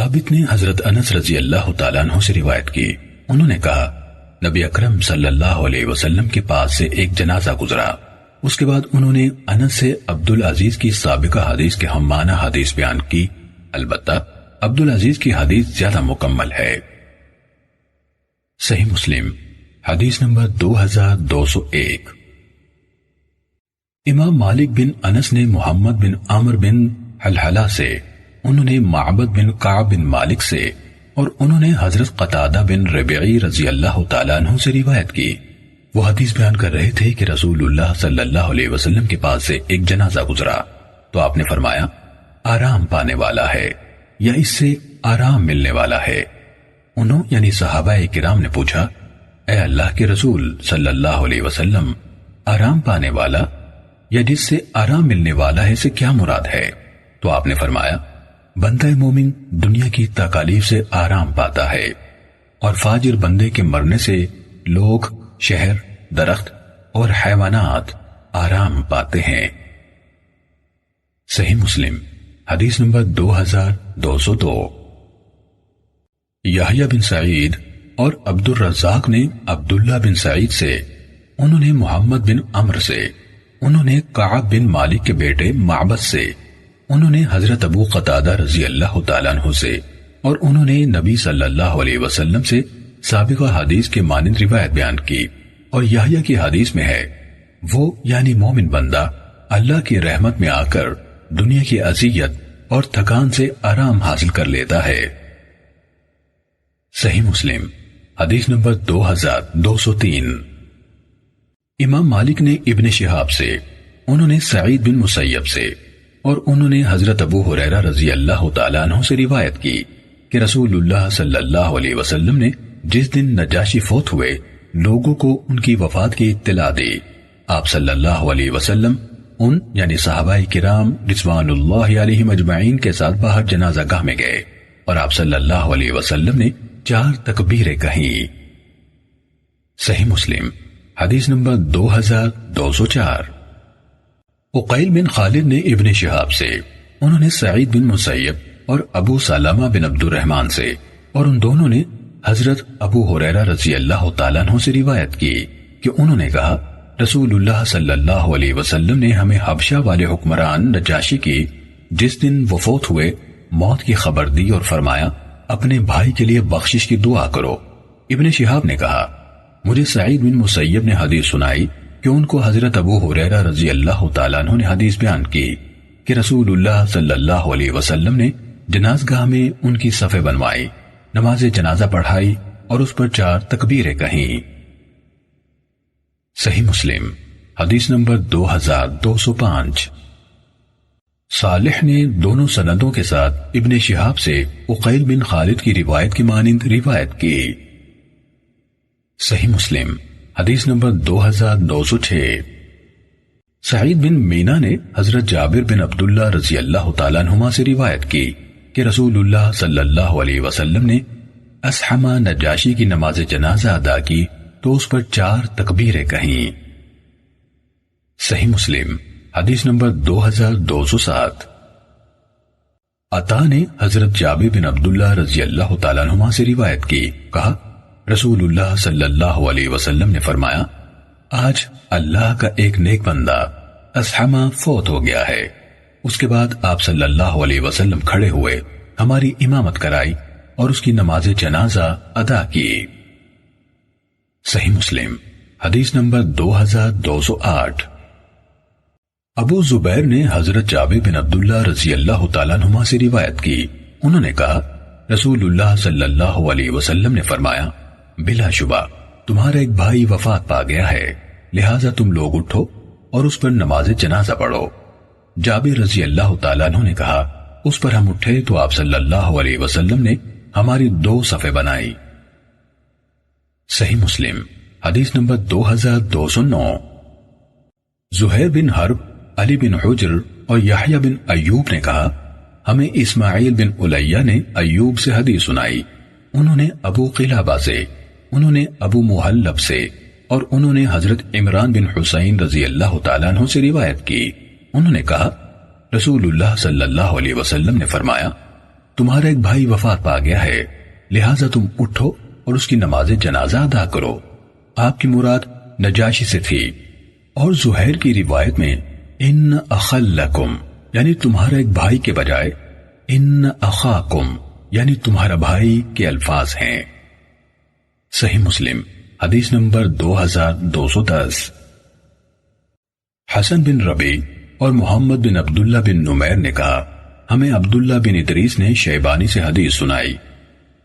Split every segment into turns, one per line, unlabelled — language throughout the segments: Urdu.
ثابت نے حضرت انس رضی اللہ تعالیٰ عنہ سے روایت کی، انہوں نے کہا نبی اکرم صلی اللہ علیہ وسلم کے پاس سے ایک جنازہ گزرا۔ اس کے بعد انہوں نے انس سے عبدالعزیز کی سابقہ حدیث کے ہم معنی حدیث بیان کی، البتہ عبدالعزیز کی حدیث زیادہ مکمل ہے۔ صحیح مسلم حدیث نمبر 2201۔ امام مالک بن انس نے محمد بن عمر بن حلحلہ سے، انہوں نے معبد بن کعب بن مالک سے، اور انہوں نے حضرت قتادہ بن ربیعی رضی اللہ تعالیٰ عنہ سے روایت کی۔ وہ حدیث بیان کر رہے تھے کہ رسول اللہ صلی اللہ علیہ وسلم کے پاس سے ایک جنازہ گزرا تو آپ نے فرمایا آرام پانے والا ہے یا اس سے آرام ملنے والا ہے۔ انہوں یعنی صحابہ کرام نے پوچھا اے اللہ کے رسول صلی اللہ علیہ وسلم، آرام پانے والا یا جس سے آرام ملنے والا ہے سے کیا مراد ہے؟ تو آپ نے فرمایا بندہ مومن دنیا کی تکالیف سے آرام پاتا ہے، اور فاجر بندے کے مرنے سے لوگ، شہر، درخت اور حیوانات آرام پاتے ہیں۔ صحیح مسلم حدیث نمبر 2202۔ یحییٰ بن سعید اور عبد الرزاق نے عبداللہ بن سعید سے، انہوں نے محمد بن عمر سے، انہوں نے کعب بن مالک کے بیٹے معبد سے، انہوں نے حضرت ابو قتادہ رضی اللہ تعالیٰ عنہ سے، اور انہوں نے نبی صلی اللہ علیہ وسلم سے سابقہ حدیث کے مانند روایت بیان کی، اور یحییٰ کی حدیث میں ہے وہ یعنی مومن بندہ اللہ کی رحمت میں آ کر دنیا کی اذیت اور تھکان سے آرام حاصل کر لیتا ہے۔ صحیح مسلم حدیث نمبر 2203۔ امام مالک نے ابن شہاب سے، انہوں نے سعید بن مسیب سے، اور انہوں نے حضرت ابو ہریرہ رضی اللہ تعالیٰ عنہ سے روایت کی کہ رسول اللہ صلی اللہ علیہ وسلم نے جس دن نجاشی فوت ہوئے لوگوں کو ان کی وفات کی اطلاع دی، آپ صلی اللہ علیہ وسلم ان یعنی صحابہ کرام رضوان اللہ علیہم اجمعین کے ساتھ باہر جنازہ گاہ میں گئے، اور آپ صلی اللہ علیہ وسلم نے 4 تکبیریں کہیں۔ صحیح مسلم حدیث نمبر 2204۔ عقیل بن خالد نے ابن شہاب سے، انہوں نے سعید بن مسیب اور ابو سلمہ بن عبد الرحمن سے، اور ان دونوں نے حضرت ابو ہریرہ رضی اللہ تعالیٰ عنہ سے روایت کی کہ انہوں نے کہا رسول اللہ صلی اللہ علیہ وسلم نے ہمیں حبشہ والے حکمران نجاشی کی جس دن وہ فوت ہوئے موت کی خبر دی اور فرمایا اپنے بھائی کے لیے بخشش کی دعا کرو۔ ابن شہاب نے کہا مجھے سعید بن مسیب نے حدیث سنائی کہ ان کو حضرت ابو ہریرہ رضی اللہ تعالیٰ عنہ نے حدیث بیان کی کہ رسول اللہ صلی اللہ علیہ وسلم نے جنازگاہ میں ان کی صفیں بنوائی، نماز جنازہ پڑھائی اور اس پر 4 تکبیریں کہیں۔ صحیح مسلم حدیث نمبر 2205۔ صالح نے دونوں سندوں کے ساتھ ابن شہاب سے عقیل بن خالد کی روایت کی مانند روایت کی۔ صحیح مسلم حدیث نمبر 2906۔ سعید بن مینا نے حضرت جابر بن عبداللہ رضی اللہ تعالیٰ عنہما سے روایت کی کہ رسول اللہ صلی اللہ علیہ وسلم نے اسحمہ نجاشی کی نماز جنازہ ادا کی تو اس پر 4 تکبیریں کہیں۔ صحیح مسلم حدیث نمبر 2207۔ عطا نے حضرت جابر بن عبداللہ رضی اللہ تعالیٰ عنہما سے روایت کی، کہا رسول اللہ صلی اللہ علیہ وسلم نے فرمایا آج اللہ کا ایک نیک بندہ اسحمہ فوت ہو گیا ہے۔ اس کے بعد آپ صلی اللہ علیہ وسلم کھڑے ہوئے، ہماری امامت کرائی اور اس کی نماز جنازہ ادا کی۔ صحیح مسلم حدیث نمبر 2208۔ ابو زبیر نے حضرت جابر بن عبداللہ رضی اللہ تعالیٰ عنہما سے روایت کی، انہوں نے کہا رسول اللہ صلی اللہ علیہ وسلم نے فرمایا بلا شبہ تمہارا ایک بھائی وفات پا گیا ہے، لہٰذا تم لوگ اٹھو اور اس پر نماز جنازہ پڑھو۔ جابر رضی اللہ تعالیٰ عنہ نے کہا اس پر ہم اٹھے تو آپ صلی اللہ علیہ وسلم نے ہماری 2 صفیں بنائی۔ صحیح مسلم حدیث نمبر 2209۔ زہیر بن حرب، علی بن حجر اور یحییٰ بن ایوب نے کہا ہمیں اسماعیل بن علیہ نے ایوب سے حدیث سنائی، انہوں نے ابو قلابہ سے، انہوں نے ابو محلب سے، اور انہوں نے حضرت عمران بن حسین رضی اللہ تعالیٰ عنہ سے روایت کی، انہوں نے کہا رسول اللہ صلی اللہ علیہ وسلم نے فرمایا تمہارا ایک بھائی وفات پا گیا ہے، لہٰذا تم اٹھو اور اس کی نماز جنازہ ادا کرو۔ آپ کی مراد نجاشی سے تھی۔ اور زہیر کی روایت میں ان اخلکم یعنی تمہارا ایک بھائی کے بجائے ان اخاکم یعنی تمہارا بھائی کے الفاظ ہیں۔ صحیح مسلم حدیث نمبر 2210۔ حسن بن ربیع اور محمد بن عبداللہ بن نمیر نے کہا، ہمیں عبداللہ بن ادریس نے شیبانی سے حدیث سنائی۔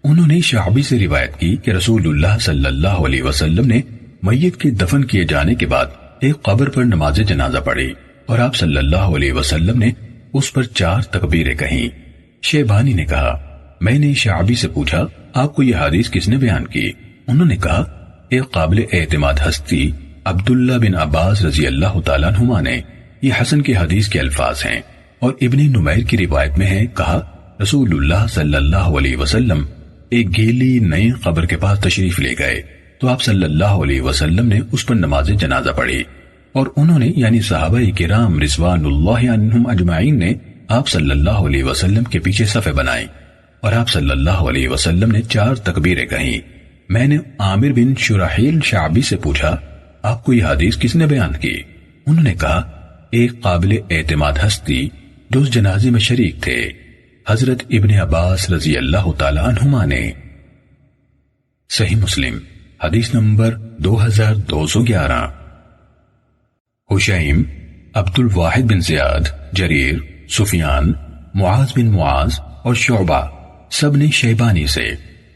انہوں نے شعبی سے روایت کی کہ رسول اللہ صلی اللہ علیہ وسلم نے میت کے دفن کیے جانے کے بعد ایک قبر پر نماز جنازہ پڑھی اور آپ صلی اللہ علیہ وسلم نے اس پر 4 تکبیریں کہیں۔ شیبانی نے کہا، میں نے شعبی سے پوچھا، آپ کو یہ حدیث کس نے بیان کی؟ انہوں نے کہا، ایک قابل اعتماد ہستی عبداللہ بن عباس رضی اللہ تعالیٰ عنہما نے۔ یہ حسن کی حدیث کے الفاظ ہیں اور ابن نمیر کی روایت میں ہے، کہا رسول اللہ صلی اللہ علیہ وسلم ایک گیلی نئی قبر کے پاس تشریف لے گئے تو آپ صلی اللہ علیہ وسلم نے اس پر نماز جنازہ پڑھی اور انہوں نے یعنی صحابہ کرام رضوان اللہ عنہم اجمعین نے آپ صلی اللہ علیہ وسلم کے پیچھے صفیں بنائیں اور آپ صلی اللہ علیہ وسلم نے 4 تکبیریں کہیں۔ میں نے عامر بن شرحیل شعبی سے پوچھا، آپ کو یہ حدیث کس نے بیان کی؟ انہوں نے کہا، ایک قابل اعتماد ہستی جو اس جنازے میں شریک تھے، حضرت ابن عباس رضی اللہ تعالی عنہما نے۔ صحیح مسلم حدیث نمبر 2211۔ حشیم، عبد الواحد بن زیاد، جریر، سفیان، معاذ بن معاذ اور شعبہ سب نے شیبانی سے،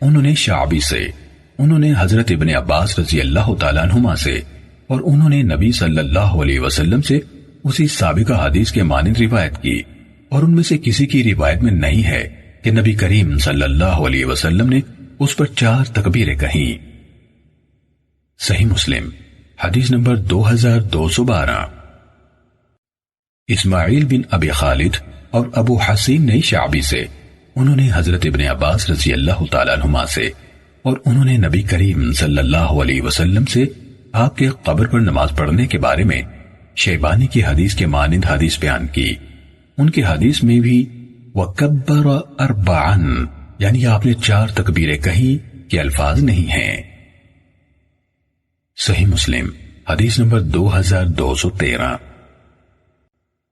انہوں نے شعبی سے، انہوں نے حضرت ابن عباس رضی اللہ تعالیٰ عنہما سے اور انہوں نے نبی صلی اللہ علیہ وسلم سے اسی سابقہ حدیث کے مانند روایت کی، اور ان میں سے کسی کی روایت میں نہیں ہے کہ نبی کریم صلی اللہ علیہ وسلم نے اس پر 4 تکبیریں کہیں۔ صحیح مسلم حدیث نمبر 2212۔ اسماعیل بن ابی خالد اور ابو حسین نے شعبی سے، انہوں نے حضرت ابن عباس رضی اللہ تعالیٰ عنہما سے اور انہوں نے نبی کریم صلی اللہ علیہ وسلم سے آپ کے قبر پر نماز پڑھنے کے بارے میں شیبانی کی حدیث کے مانند حدیث بیان کی۔ ان کی حدیث میں بھی وَكَبَّرَ أَرْبَعًا یعنی آپ نے 4 تکبیریں کہیں کہ الفاظ نہیں ہیں۔ صحیح مسلم حدیث نمبر 2213۔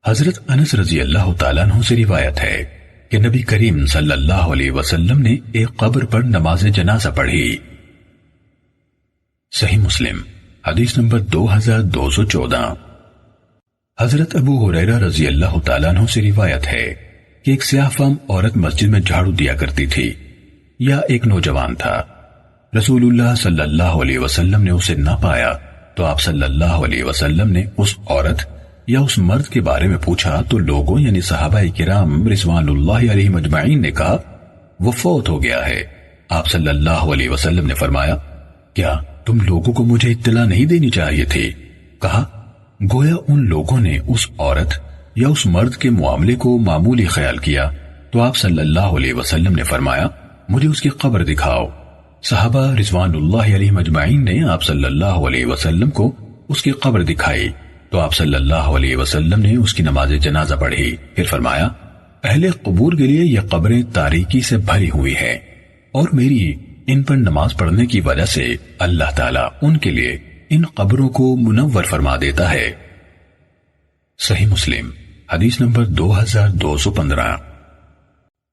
حضرت انس رضی اللہ تعالیٰ عنہ سے روایت ہے کہ نبی کریم صلی اللہ علیہ وسلم نے ایک قبر پر نماز جنازہ پڑھی۔ صحیح مسلم حدیث نمبر 2214۔ حضرت ابو ہریرہ رضی اللہ تعالیٰ عنہ سے روایت ہے کہ ایک سیاہ فام عورت مسجد میں جھاڑو دیا کرتی تھی، یا ایک نوجوان تھا۔ رسول اللہ صلی اللہ علیہ وسلم نے اسے نہ پایا تو آپ صلی اللہ علیہ وسلم نے اس عورت یا اس مرد کے بارے میں پوچھا تو لوگوں یعنی صحابہ کرام رضوان اللہ علیہ مجمعین نے کہا وہ فوت ہو گیا ہے۔ آپ صلی اللہ علیہ وسلم نے فرمایا، کیا تم لوگوں کو مجھے اطلاع نہیں دینی چاہیے تھی؟ کہا، گویا ان لوگوں نے اس عورت یا اس مرد کے معاملے کو معمولی خیال کیا تو آپ صلی اللہ علیہ وسلم نے فرمایا، مجھے اس کی قبر دکھاؤ۔ صحابہ رضوان اللہ علیہ مجمعین نے آپ صلی اللہ علیہ وسلم کو اس کی قبر دکھائی تو آپ صلی اللہ علیہ وسلم نے اس کی نماز جنازہ پڑھی، پھر فرمایا، اہل قبور کے لیے یہ قبریں تاریکی سے بھری ہوئی ہیں اور میری ان پر نماز پڑھنے کی وجہ سے اللہ تعالیٰ ان کے لیے ان قبروں کو منور فرما دیتا ہے۔ صحیح مسلم حدیث نمبر 2215۔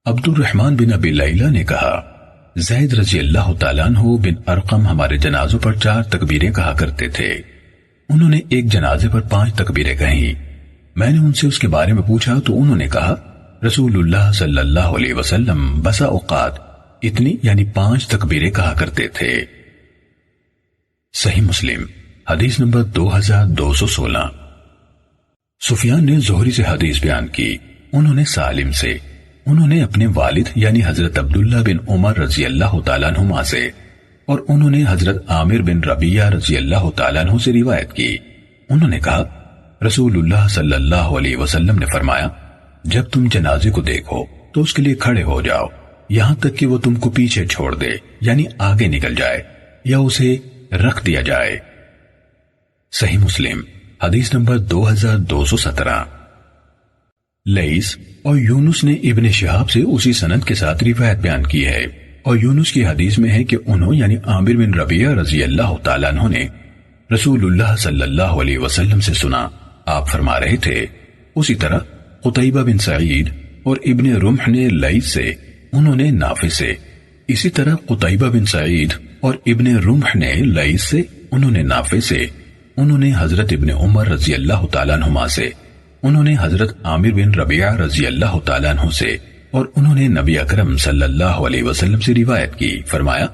عبد الرحمن بن ابی لیلہ نے کہا، زید رضی اللہ تعالیٰ عنہ بن ارقم ہمارے جنازوں پر 4 تکبیریں کہا کرتے تھے۔ انہوں نے ایک جنازے پر 5 تکبیریں کہیں۔ میں نے ان سے اس کے بارے میں پوچھا تو انہوں نے کہا، رسول اللہ صلی اللہ علیہ وسلم بسا اوقات اتنی یعنی 5 تکبیریں کہا کرتے تھے۔ صحیح مسلم حدیث نمبر 2216۔ سفیان نے زہری سے حدیث بیان کی، انہوں نے سالم سے، انہوں نے اپنے والد یعنی حضرت عبداللہ بن عمر رضی اللہ تعالیٰ عنہما سے اور انہوں نے حضرت عامر بن ربیعہ رضی اللہ تعالیٰ عنہ سے روایت کی۔ انہوں نے کہا، رسول اللہ صلی اللہ علیہ وسلم نے فرمایا، جب تم جنازے کو دیکھو تو اس کے لیے کھڑے ہو جاؤ یہاں تک کہ وہ تم کو پیچھے چھوڑ دے یعنی آگے نکل جائے یا اسے رکھ دیا جائے۔ صحیح مسلم حدیث نمبر 2217۔ لئیس اور یونس نے ابن شہاب سے اسی سند کے ساتھ روایت بیان کی ہے، اور یونس کی حدیث میں ہے کہ انہوں یعنی عامر بن ربیعہ رضی اللہ تعالیٰ عنہ نے رسول اللہ صلی اللہ علیہ وسلم سے سنا، آپ فرما رہے تھے۔ اسی طرح قتیبہ بن سعید اور ابن رمح نے لئیس سے، انہوں نے نافع سے، اسی طرح قتیبہ بن سعید اور ابن رمح نے لئیس سے، انہوں نے نافع سے، انہوں نے حضرت ابن عمر رضی اللہ تعالیٰ عنہما سے، انہوں نے حضرت عامر بن ربیعہ رضی اللہ تعالیٰ عنہ سے، اور انہوں نے نبی اکرم صلی اللہ علیہ وسلم سے روایت کی، فرمایا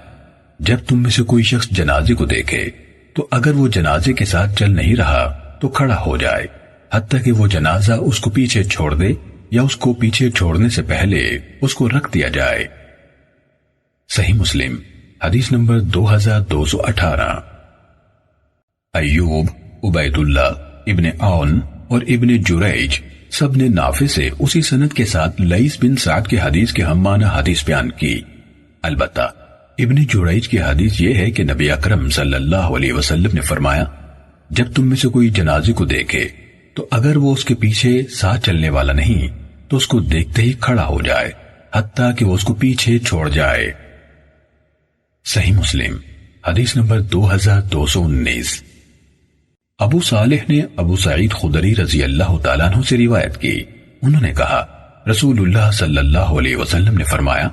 جب تم میں سے کوئی شخص جنازے کو دیکھے تو اگر وہ جنازے کے ساتھ چل نہیں رہا تو کھڑا ہو جائے، حتیٰ کہ وہ جنازہ اس کو پیچھے چھوڑ دے یا اس کو پیچھے چھوڑنے سے پہلے اس کو رکھ دیا جائے۔ صحیح مسلم حدیث نمبر 2218۔ ایوب، عبید اللہ، ابن عون اور ابن جریج سب نے نافع سے اسی سند کے ساتھ لئیس بن سعد کی حدیث کے ہم معنی حدیث بیان کی۔ البتہ ابن جریج کی حدیث یہ ہے کہ نبی اکرم صلی اللہ علیہ وسلم نے فرمایا جب تم میں سے کوئی جنازے کو دیکھے تو اگر وہ اس کے پیچھے ساتھ چلنے والا نہیں تو اس کو دیکھتے ہی کھڑا ہو جائے، حتیٰ کہ وہ اس کو پیچھے چھوڑ جائے۔ صحیح مسلم حدیث نمبر 2219۔ ابو صالح نے ابو سعید خدری رضی اللہ تعالیٰ عنہ سے روایت کی، انہوں نے کہا رسول اللہ صلی اللہ علیہ وسلم نے فرمایا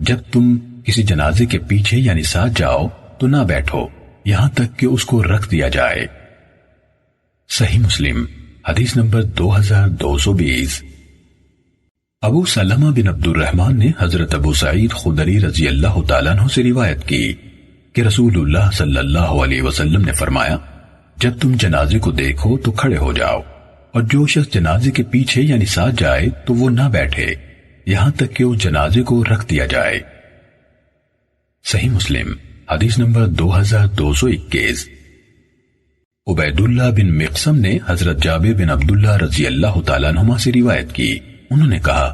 جب تم کسی جنازے کے پیچھے یعنی ساتھ جاؤ تو نہ بیٹھو یہاں تک کہ اس کو رکھ دیا جائے۔ صحیح مسلم حدیث نمبر 2220۔ ابو سلمہ بن عبد الرحمن نے حضرت ابو سعید خدری رضی اللہ تعالیٰ عنہ سے روایت کی کہ رسول اللہ صلی اللہ علیہ وسلم نے فرمایا جب تم جنازے کو دیکھو تو کھڑے ہو جاؤ، اور جو شخص جنازے کے پیچھے یعنی ساتھ جائے تو وہ نہ بیٹھے یہاں تک کہ اس جنازے کو رکھ دیا جائے۔ صحیح مسلم حدیث نمبر 2221۔ عبید اللہ بن مقسم نے حضرت جابر بن عبداللہ رضی اللہ تعالیٰ عنہما سے روایت کی، انہوں نے کہا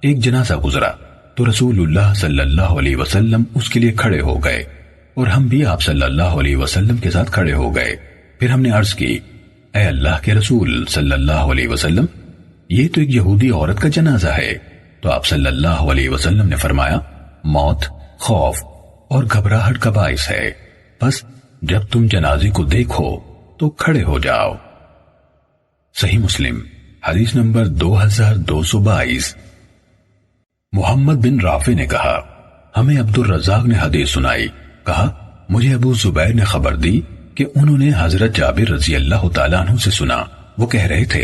ایک جنازہ گزرا تو رسول اللہ صلی اللہ علیہ وسلم اس کے لیے کھڑے ہو گئے، اور ہم بھی آپ صلی اللہ علیہ وسلم کے ساتھ کھڑے ہو گئے۔ پھر ہم نے عرض کی اے اللہ کے رسول صلی اللہ علیہ وسلم، یہ تو ایک یہودی عورت کا جنازہ ہے، تو آپ صلی اللہ علیہ وسلم نے فرمایا موت خوف اور گھبراہٹ کا باعث ہے، بس جب تم جنازے کو دیکھو تو کھڑے ہو جاؤ۔ صحیح مسلم حدیث نمبر 2222۔ محمد بن رافع نے کہا ہمیں عبد الرزاق نے حدیث سنائی، کہا مجھے ابو زبیر نے خبر دی کہ انہوں نے حضرت جابر رضی اللہ تعالیٰ عنہ سے سنا، وہ کہہ رہے تھے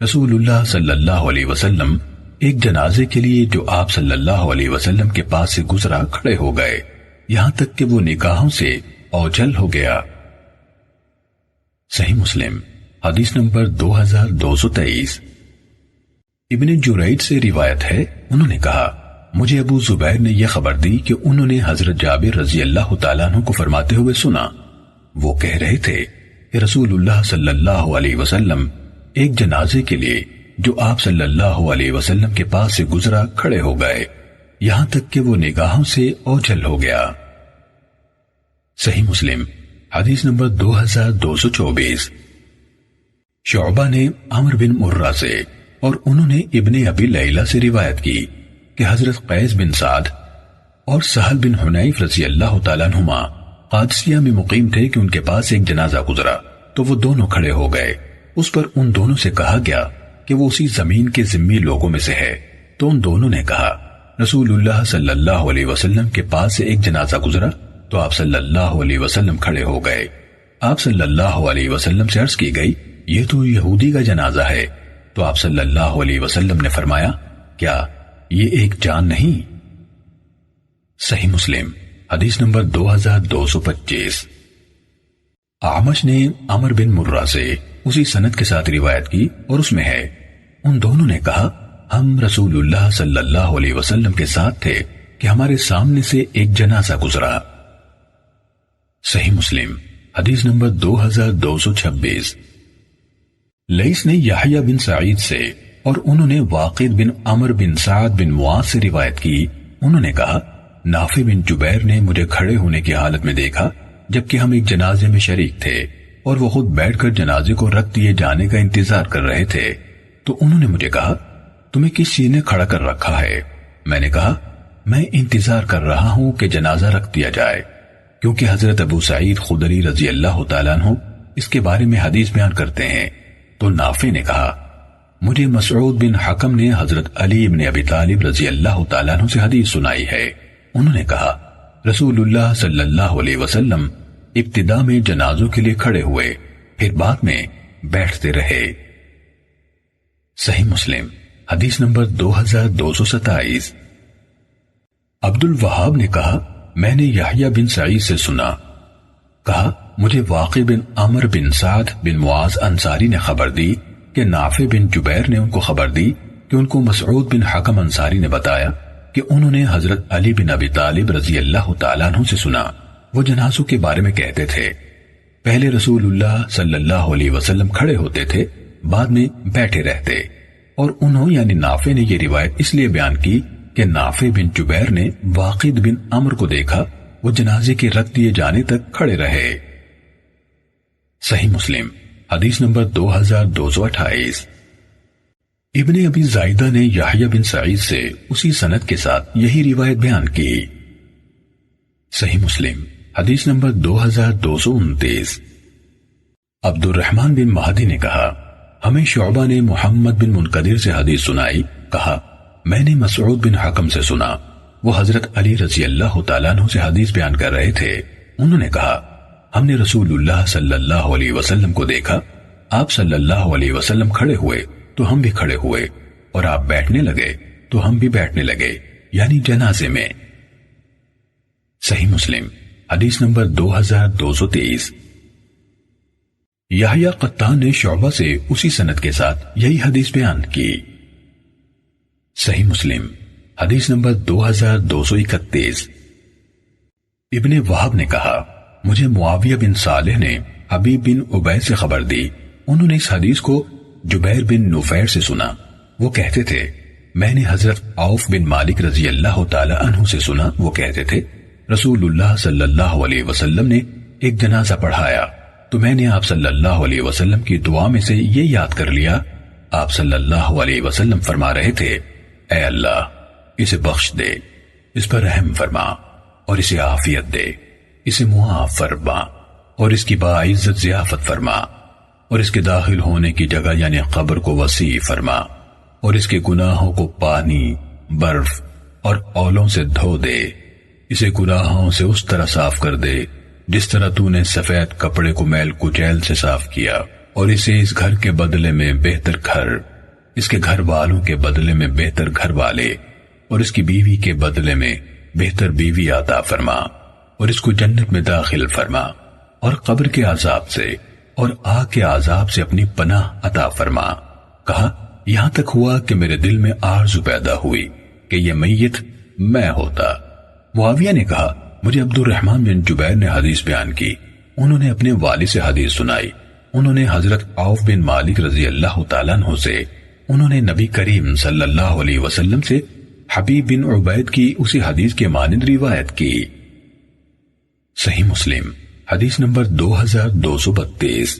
رسول اللہ صلی اللہ علیہ وسلم ایک جنازے کے لیے جو آپ صلی اللہ علیہ وسلم کے پاس سے گزرا کھڑے ہو گئے یہاں تک کہ وہ نگاہوں سے اوجھل ہو گیا۔ صحیح مسلم حدیث نمبر 2223۔ ابن جریج سے روایت ہے، انہوں نے کہا مجھے ابو زبیر نے یہ خبر دی کہ انہوں نے حضرت جابر رضی اللہ تعالیٰ عنہ کو فرماتے ہوئے سنا، وہ کہہ رہے تھے کہ رسول اللہ صلی اللہ علیہ وسلم ایک جنازے کے لیے جو آپ صلی اللہ علیہ وسلم کے پاس سے گزرا کھڑے ہو گئے یہاں تک کہ وہ نگاہوں سے اوجھل ہو گیا۔ صحیح مسلم حدیث نمبر 2224۔ شعبہ نے عمر بن مرہ سے اور انہوں نے ابن ابی لیلہ سے روایت کی کہ حضرت قیس بن سعد اور سہل بن حنیف رضی اللہ تعالیٰ عنہما قادسیہ میں مقیم تھے کہ ان کے پاس ایک جنازہ گزرا تو وہ دونوں کھڑے ہو گئے، اس پر ان دونوں سے کہا گیا کہ وہ اسی زمین کے ذمی لوگوں میں سے ہے، تو ان دونوں نے کہا رسول اللہ صلی اللہ علیہ وسلم کے پاس سے ایک جنازہ گزرا تو آپ صلی اللہ علیہ وسلم کھڑے ہو گئے۔ آپ صلی اللہ علیہ وسلم سے عرض کی گئی یہ تو یہودی کا جنازہ ہے، تو آپ صلی اللہ علیہ وسلم نے فرمایا کیا یہ ایک جان نہیں؟ صحیح مسلم حدیث نمبر 2225۔ اعمش نے عمر بن مرہ سے اسی سند کے ساتھ روایت کی اور اس میں ہے ان دونوں نے کہا ہم رسول اللہ صلی اللہ علیہ وسلم کے ساتھ تھے کہ ہمارے سامنے سے ایک جنازہ گزرا۔ صحیح مسلم حدیث نمبر 2226۔ لیث نے یحییٰ بن سعید سے اور انہوں نے واقد بن عمر بن سعد بن معاذ سے روایت کی، انہوں نے کہا نافع بن جبیر نے مجھے کھڑے ہونے کی حالت میں دیکھا جبکہ ہم ایک جنازے میں شریک تھے اور وہ خود بیٹھ کر جنازے کو رکھ دیے جانے کا انتظار کر رہے تھے، تو انہوں نے مجھے کہا تمہیں کس چیز نے کھڑا کر رکھا ہے؟ میں نے کہا میں انتظار کر رہا ہوں کہ جنازہ رکھ دیا جائے، کیونکہ حضرت ابو سعید خدری رضی اللہ تعالیٰ عنہ اس کے بارے میں حدیث بیان کرتے ہیں۔ تو نافع نے کہا مجھے مسعود بن حکم نے حضرت علی بن ابی طالب رضی اللہ تعالیٰ عنہ سے حدیث سنائی ہے۔ انہوں نے کہا رسول اللہ صلی اللہ علیہ وسلم ابتدا میں جنازوں کے لیے کھڑے ہوئے، پھر بعد میں بیٹھتے رہے۔ صحیح مسلم حدیث نمبر 2227۔ عبد الوہاب نے کہا میں نے یحییٰ بن سعید سے سنا، کہا مجھے واقع بن عمر بن سعد بن معاذ انصاری نے خبر دی کہ نافع بن جبیر نے ان کو خبر دی کہ ان کو مسعود بن حکم انصاری نے بتایا کہ انہوں نے حضرت علی بن ابی طالب رضی اللہ تعالیٰ عنہ سے سنا، وہ جنازوں کے بارے میں کہتے تھے پہلے رسول اللہ صلی اللہ علیہ وسلم کھڑے ہوتے تھے، بعد میں بیٹھے رہتے، اور انہوں یعنی نافع نے یہ روایت اس لیے بیان کی کہ نافع بن جبیر نے واقد بن عمر کو دیکھا، وہ جنازے کے رکھ دیے جانے تک کھڑے رہے۔ صحیح مسلم حدیث نمبر 2228۔ ابن ابی زائدہ نے یحییٰ بن سعید سے اسی سند کے ساتھ یہی روایت بیان کی۔ صحیح مسلم حدیث نمبر 2229۔ عبد الرحمن بن مہدی نے کہا ہمیں شعبہ نے محمد بن منقدر سے حدیث سنائی، کہا میں نے مسعود بن حکم سے سنا، وہ حضرت علی رضی اللہ تعالیٰ عنہ سے حدیث بیان کر رہے تھے۔ انہوں نے کہا ہم نے رسول اللہ صلی اللہ علیہ وسلم کو دیکھا، آپ صلی اللہ علیہ وسلم کھڑے ہوئے تو ہم بھی کھڑے ہوئے، اور آپ بیٹھنے لگے تو ہم بھی بیٹھنے لگے، یعنی جنازے میں۔ صحیح مسلم حدیث نمبر 2230۔ یحییٰ قطان نے شعبہ سے اسی سند کے ساتھ یہی حدیث بیان کی۔ صحیح مسلم حدیث نمبر 2231۔ ابن وہب نے کہا مجھے معاویہ بن صالح نے حبیب بن عبید سے خبر دی، انہوں نے اس حدیث کو جبیر بن نفیر سے سنا، وہ کہتے تھے میں نے حضرت عوف بن مالک رضی اللہ تعالی عنہ سے سنا، وہ کہتے تھے رسول اللہ صلی اللہ علیہ وسلم نے ایک جنازہ پڑھایا تو میں نے آپ صلی اللہ علیہ وسلم کی دعا میں سے یہ یاد کر لیا، آپ صلی اللہ علیہ وسلم فرما رہے تھے اے اللہ اسے بخش دے، اس پر رحم فرما اور اسے عافیت دے، اسے معاف فرما اور اس کی باعزت ضیافت فرما، اور اس کے داخل ہونے کی جگہ یعنی قبر کو وسیع فرما، اور اس کے گناہوں کو پانی، برف اور اولوں سے دھو دے، اسے گناہوں سے اس طرح صاف کر دے جس طرح تو نے سفید کپڑے کو میل کچیل سے صاف کیا، اور اسے اس گھر کے بدلے میں بہتر گھر، اس کے گھر والوں کے بدلے میں بہتر گھر والے، اور اس کی بیوی کے بدلے میں بہتر بیوی عطا فرما، اور اس کو جنت میں داخل فرما، اور قبر کے عذاب سے اور آگ کے عذاب سے اپنی پناہ عطا فرما۔ کہا یہاں تک ہوا کہ میرے دل میں آرزو پیدا ہوئی کہ یہ میت میں ہوتا۔ معاویہ نے کہا مجھے عبد الرحمن بن جبیر نے حدیث بیان کی، انہوں نے اپنے والد سے حدیث سنائی، انہوں نے حضرت عوف بن مالک رضی اللہ تعالیٰ عنہ سے، انہوں نے نبی کریم صلی اللہ علیہ وسلم سے حبیب بن عبید کی اسی حدیث کے مانند روایت کی۔ صحیح مسلم حدیث نمبر 2232۔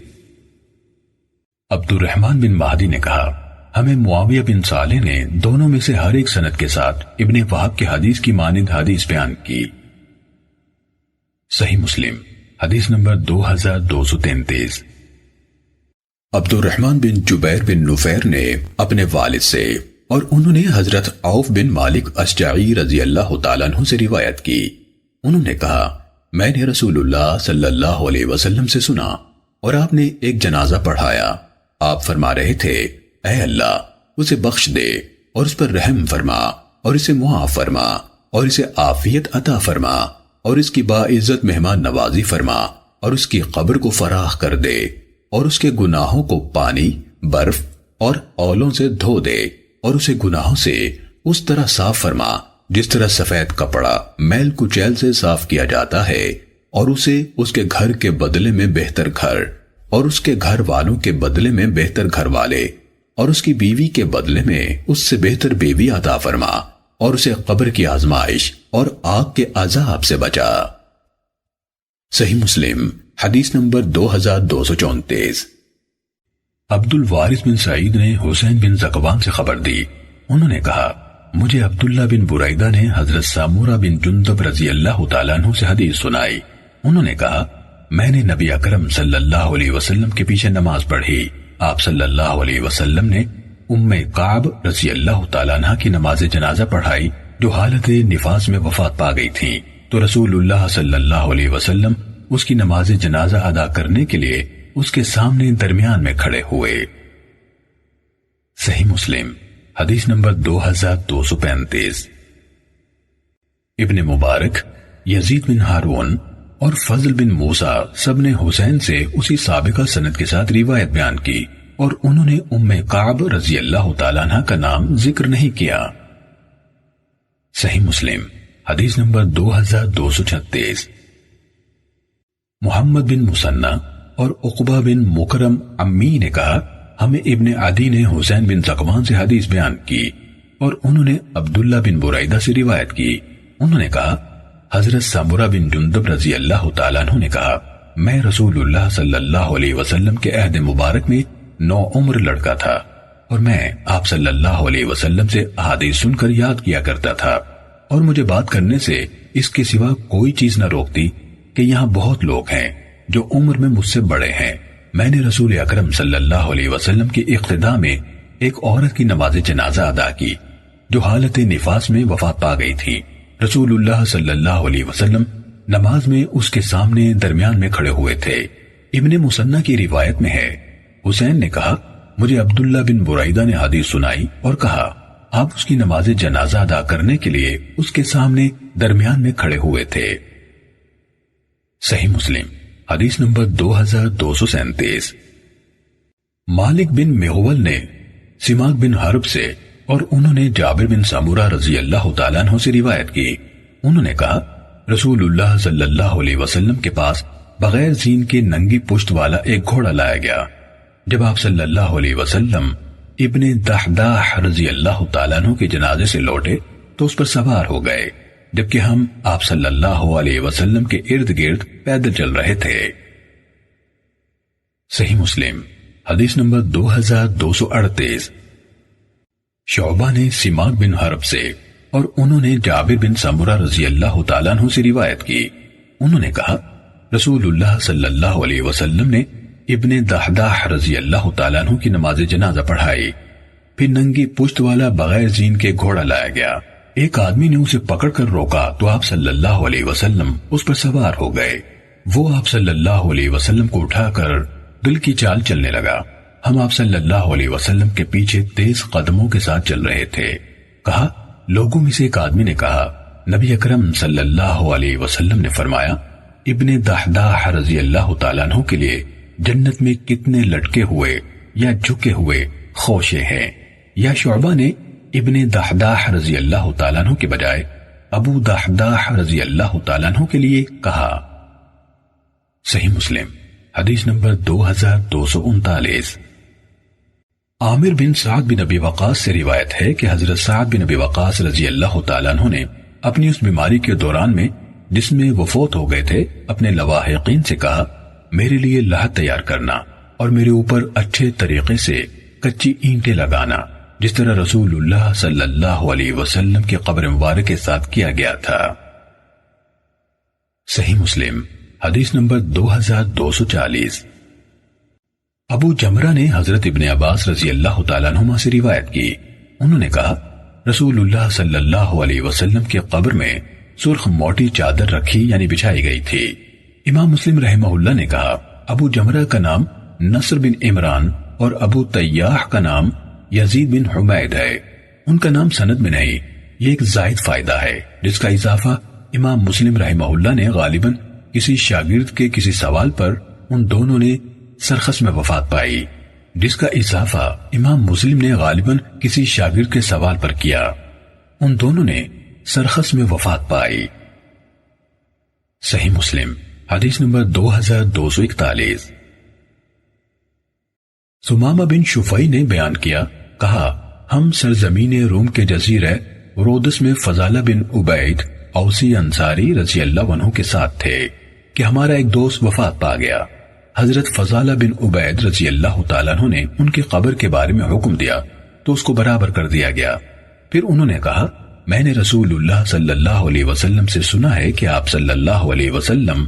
عبد الرحمن بن مہدی نے کہا ہمیں معاویہ بن صالح نے دونوں میں سے ہر ایک سند کے ساتھ ابن وہب کی حدیث کی مانند حدیث بیان کی۔ صحیح مسلم حدیث نمبر 2233۔ عبد الرحمن بن جبیر بن نفیر نے اپنے والد سے اور انہوں نے حضرت عوف بن مالک اشجعی رضی اللہ تعالیٰ عنہ سے روایت کی، انہوں نے کہا میں نے رسول اللہ صلی اللہ علیہ وسلم سے سنا اور آپ نے ایک جنازہ پڑھایا، آپ فرما رہے تھے اے اللہ اسے بخش دے اور اس پر رحم فرما اور اسے معاف فرما اور اسے عافیت عطا فرما اور اس کی باعزت مہمان نوازی فرما اور اس کی قبر کو فراخ کر دے اور اس کے گناہوں کو پانی، برف اور اولوں سے دھو دے اور اسے گناہوں سے اس طرح صاف فرما جس طرح سفید کپڑا میل کچیل سے صاف کیا جاتا ہے، اور اسے اس کے گھر کے بدلے میں بہتر گھر اور اس کے گھر والوں کے بدلے میں بہتر گھر والے اور اس کی بیوی کے بدلے میں اس سے بہتر بیوی عطا فرما اور اسے قبر کی آزمائش اور آگ کے عذاب سے بچا۔ صحیح مسلم حدیث نمبر 2234۔ عبد الوارث بن سعید نے حسین بن زکوان سے خبر دی، انہوں نے کہا مجھے عبداللہ بن بریدہ نے حضرت سامورہ بن جندب رضی اللہ تعالیٰ عنہ سے حدیث سنائی. انہوں نے کہا میں نے نبی اکرم صلی اللہ علیہ وسلم کے پیچھے نماز پڑھی. آپ صلی اللہ علیہ وسلم نے ام کعب رضی اللہ تعالیٰ عنہ کی نماز جنازہ پڑھائی جو حالت نفاس میں وفات پا گئی تھیں، تو رسول اللہ صلی اللہ علیہ وسلم اس کی نماز جنازہ ادا کرنے کے لیے اس کے سامنے درمیان میں کھڑے ہوئے. صحیح مسلم حدیث نمبر 2235. ابن مبارک، یزید بن ہارون اور فضل بن موسیٰ سب نے حسین سے اسی سابقہ سند کے ساتھ روایت بیان کی اور انہوں نے ام کعب رضی اللہ تعالیٰ عنہ کا نام ذکر نہیں کیا. صحیح مسلم حدیث نمبر 2236. محمد بن مسنہ اور عقبہ بن مکرم امی نے کہا ہمیں ابن عدی نے حسین بن ذکوان سے حدیث بیان کی اور انہوں نے عبداللہ بن بریدہ سے روایت کی. انہوں نے کہا حضرت سامورہ بن جندب رضی اللہ تعالیٰ عنہ نے کہا میں رسول اللہ صلی اللہ علیہ وسلم کے عہد مبارک میں 9 عمر لڑکا تھا اور میں آپ صلی اللہ علیہ وسلم سے احادیث سن کر یاد کیا کرتا تھا اور مجھے بات کرنے سے اس کے سوا کوئی چیز نہ روکتی کہ یہاں بہت لوگ ہیں جو عمر میں مجھ سے بڑے ہیں. میں نے رسول اکرم صلی اللہ علیہ وسلم کی اقتداء میں ایک عورت کی نماز جنازہ ادا کی جو حالت نفاس میں وفات پا گئی تھی. رسول اللہ صلی اللہ علیہ وسلم نماز میں اس کے سامنے درمیان میں کھڑے ہوئے تھے. ابن مسنہ کی روایت میں ہے حسین نے کہا مجھے عبداللہ بن بریدہ نے حدیث سنائی اور کہا آپ اس کی نماز جنازہ ادا کرنے کے لیے اس کے سامنے درمیان میں کھڑے ہوئے تھے. صحیح مسلم حدیث نمبر 2237. مالک بن مغول نے سماک بن حرب سے اور انہوں نے جابر بن سامورہ رضی اللہ تعالیٰ عنہ سے روایت کی. انہوں نے کہا رسول اللہ صلی اللہ علیہ وسلم کے پاس بغیر زین کے ننگی پشت والا ایک گھوڑا لایا گیا. جب آپ صلی اللہ علیہ وسلم ابن دحداح رضی اللہ تعالیٰ عنہ کے جنازے سے لوٹے تو اس پر سوار ہو گئے جبکہ ہم آپ صلی اللہ علیہ وسلم کے ارد گرد پیدل چل رہے تھے. صحیح مسلم حدیث نمبر 2238. شعبہ نے سماک بن حرب سے اور انہوں نے جابر بن سامورہ رضی اللہ تعالیٰ عنہ سے روایت کی. انہوں نے کہا رسول اللہ صلی اللہ علیہ وسلم نے ابن دحداح رضی اللہ تعالیٰ عنہ کی نماز جنازہ پڑھائی. پھر ننگی پشت والا بغیر زین کے گھوڑا لایا گیا. ایک آدمی نے اسے پکڑ کر روکا تو آپ صلی اللہ علیہ وسلم اس پر سوار ہو گئے. وہ آپ صلی اللہ علیہ وسلم کو اٹھا کر دل کی چال چلنے لگا. ہم آپ صلی اللہ علیہ وسلم کے پیچھے تیز قدموں کے ساتھ چل رہے تھے. کہا لوگوں میں سے ایک آدمی نے کہا نبی اکرم صلی اللہ علیہ وسلم نے فرمایا ابن دحداح رضی اللہ تعالیٰ عنہ کے لیے جنت میں کتنے لٹکے ہوئے یا جھکے ہوئے خوشے ہیں. یا شعبہ نے ابن دحداح رضی اللہ تعالیٰ عنہ کے بجائے ابو دحداح رضی اللہ تعالیٰ عنہ کے لیے کہا. صحیح مسلم حدیث نمبر 2239. عامر بن سعد بن ابی وقاص سے روایت ہے کہ حضرت سعد بن ابی وقاص رضی اللہ تعالیٰ عنہ نے اپنی اس بیماری کے دوران میں جس میں وہ فوت ہو گئے تھے اپنے لواحقین سے کہا میرے لیے لحد تیار کرنا اور میرے اوپر اچھے طریقے سے کچی اینٹیں لگانا جس طرح رسول اللہ صلی اللہ علیہ وسلم کی قبر مبارک کے ساتھ کیا گیا تھا. صحیح مسلم حدیث نمبر 2240. ابو جمرہ نے حضرت ابن عباس رضی اللہ تعالیٰ عنہما سے روایت کی. انہوں نے کہا رسول اللہ صلی اللہ علیہ وسلم کی قبر میں سرخ موٹی چادر رکھی یعنی بچھائی گئی تھی. امام مسلم رحمہ اللہ نے کہا ابو جمرہ کا نام نصر بن عمران اور ابو طیاح کا نام یزید بن حمید ہے. ان کا نام سند میں نہیں. یہ ایک زائد فائدہ ہے جس کا اضافہ امام مسلم رحمہ اللہ نے غالباً کسی شاگرد کے کسی سوال پر ان دونوں نے سرخس میں وفات پائی جس کا اضافہ امام مسلم نے غالباً کسی شاگرد کے سوال پر کیا. ان دونوں نے سرخس میں وفات پائی. صحیح مسلم حدیث نمبر 2241. سمامہ بن شفعی نے بیان کیا کہا ہم سرزمین روم کے جزیرہ رودس میں فضالہ بن عبید اوسی انصاری رضی اللہ عنہ کے ساتھ تھے کہ ہمارا ایک دوست وفات پا گیا. حضرت فضالہ بن عبید رضی اللہ تعالیٰ عنہ نے ان کی قبر کے بارے میں حکم دیا تو اس کو برابر کر دیا گیا. پھر انہوں نے کہا میں نے رسول اللہ صلی اللہ علیہ وسلم سے سنا ہے کہ آپ صلی اللہ علیہ وسلم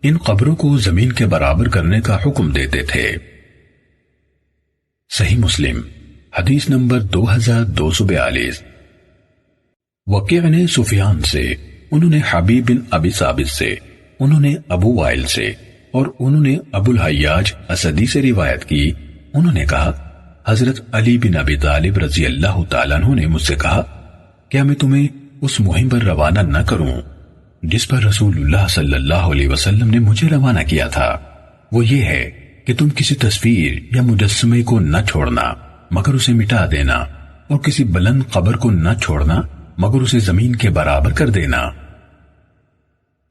ان قبروں کو زمین کے برابر کرنے کا حکم دیتے تھے۔ صحیح مسلم حدیث نمبر 2242۔ وکیع نے سفیان سے، انہوں نے حبیب بن ابی ثابت سے، انہوں نے ابو وائل سے اور انہوں نے ابو الحیاج اسدی سے روایت کی۔ انہوں نے کہا حضرت علی بن ابی طالب رضی اللہ تعالیٰ عنہ نے مجھ سے کہا کیا میں تمہیں اس مہم پر روانہ نہ کروں جس پر رسول اللہ صلی اللہ علیہ وسلم نے مجھے روانہ کیا تھا؟ وہ یہ ہے کہ تم کسی تصویر یا مجسمے کو نہ چھوڑنا مگر اسے مٹا دینا، اور کسی بلند قبر کو نہ چھوڑنا مگر اسے زمین کے برابر کر دینا۔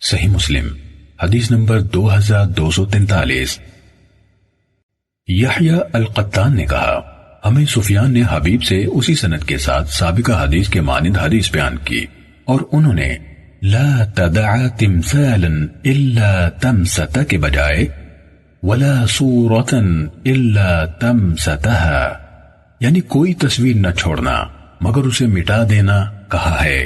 صحیح مسلم حدیث نمبر 2243۔ یحییٰ القطان نے کہا ہمیں سفیان نے حبیب سے اسی سند کے ساتھ سابقہ حدیث کے مانند حدیث بیان کی، اور انہوں نے لا تدع تمثالا الا تمست کے بجائے ولا صورتا الا تمستها یعنی کوئی تصویر نہ چھوڑنا مگر اسے مٹا دینا کہا ہے۔